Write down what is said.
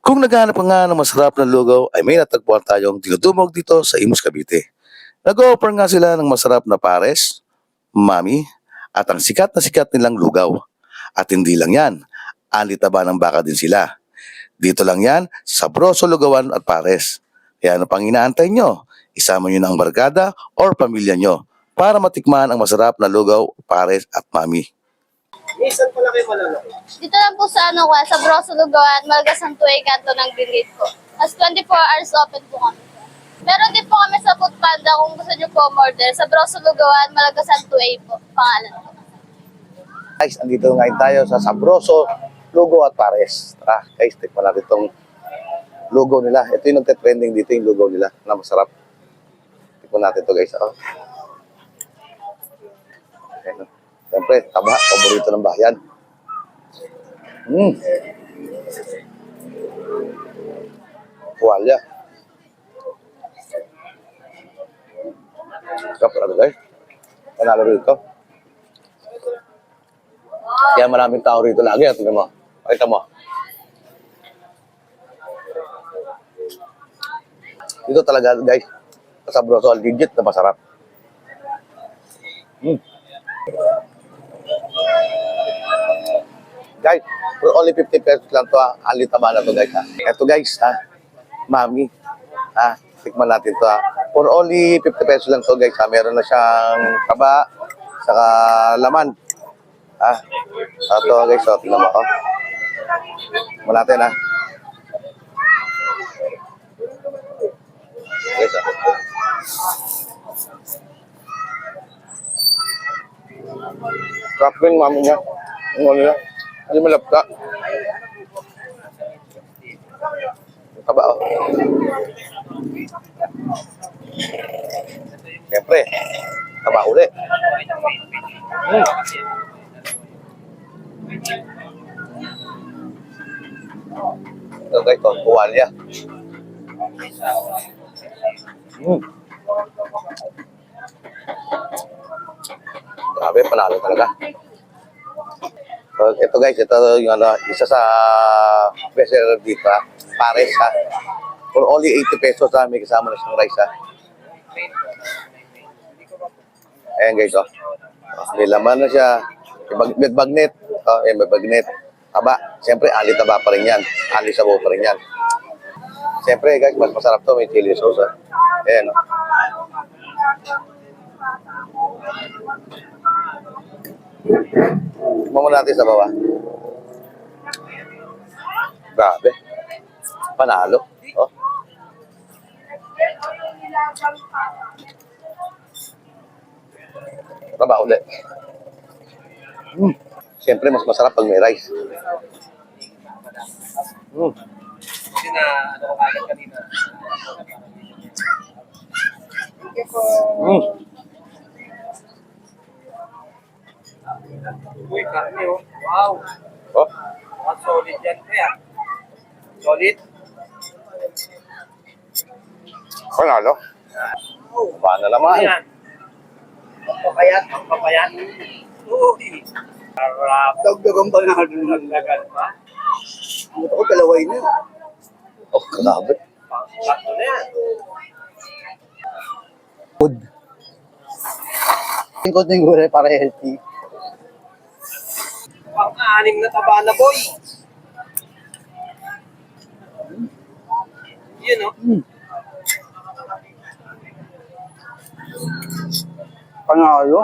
Kung naghahanap ka nga ng masarap na lugaw ay may natagpuan tayong dinudumog dito sa Imus, Cavite. Nag-o-offer nga sila ng masarap na pares, mami, at ang sikat na sikat nilang lugaw. At hindi lang yan, alitaba ng baka din sila. Dito lang yan sa Sabroso Lugawan at Pares. Kaya ano pang inaantay nyo? Isama nyo na ang barkada or pamilya nyo para matikman ang masarap na lugaw, pares at mami. Minsan pala kayo malalaki. Dito lang po sa sa Broso Lugawan, Malgasan 2A, kanto ng Green Gate po. As 24 hours open po kami. Meron din po kami sa Food Panda kung gusto nyo po order. Sa Broso Lugawan, Malgasan 2A po, pangalan po. Guys, andito ngayon tayo sa Sabroso Lugaw at Pares. Tara guys, tikman natin itong lugaw nila. Ito yung nagte-trending dito, yung lugaw nila na masarap. Tikman natin ito guys. Oh. Okay, no? Siyempre, taba, paborito ng bayan. Kuwalya. Sarap talaga guys. Panalo rito. Kaya maraming tao rito lagi. Tingnan mo. Pakita mo. Dito talaga guys. Sa Sabroso, legit na masarap. Guys, for only 50 pesos lang to ha. Alitaba na to guys ha. Ito guys ha. Mami. Ha. Tikman natin to ha. For only 50 pesos lang to guys ha. Meron na siyang taba. Saka laman. Ha. Ito guys. So, tingnan mo ko. Tikman natin ha. Guys ha. Sarap din mami niya. Ang ano niya. Hindi malapta. Taba oh. Siyempre. Taba ulit. Ito guys, ito. Kuwalya. Grabe, panalo talaga. Ito guys, ito yung ano, isa sa best seller dito ha. Pares ha. For only 80 pesos ha, may kasama na siyang rice ha. Ayan guys oh. May laman na siya. May bagnet. Oh, may bagnet. Taba. Siyempre, ali taba pa rin yan. Ali sabaw pa rin yan. Siyempre guys, mas masarap to. May chili sauce ha. Ayan oh. Tignan natin sa baba. Grabe. Panalo. Oh. Taba ulit. Siyempre, mas masarap pag may rice. Kasi na, ano ko kagad kanina. Uy, karne oh. Wow. Oh. Ang solid yan kaya. Solid. Panalo. Paano naman? Yan. Papayat. Papayat. Uy. Harap. Dagdagan pa na Dagdagan pa. Ito ko kalaway na. Oh, grabe. Pang-tatlo na yan. Food. Tingkot ng gulay para healthy. Pang-anim na taba na boy. Yun oh. Panalo.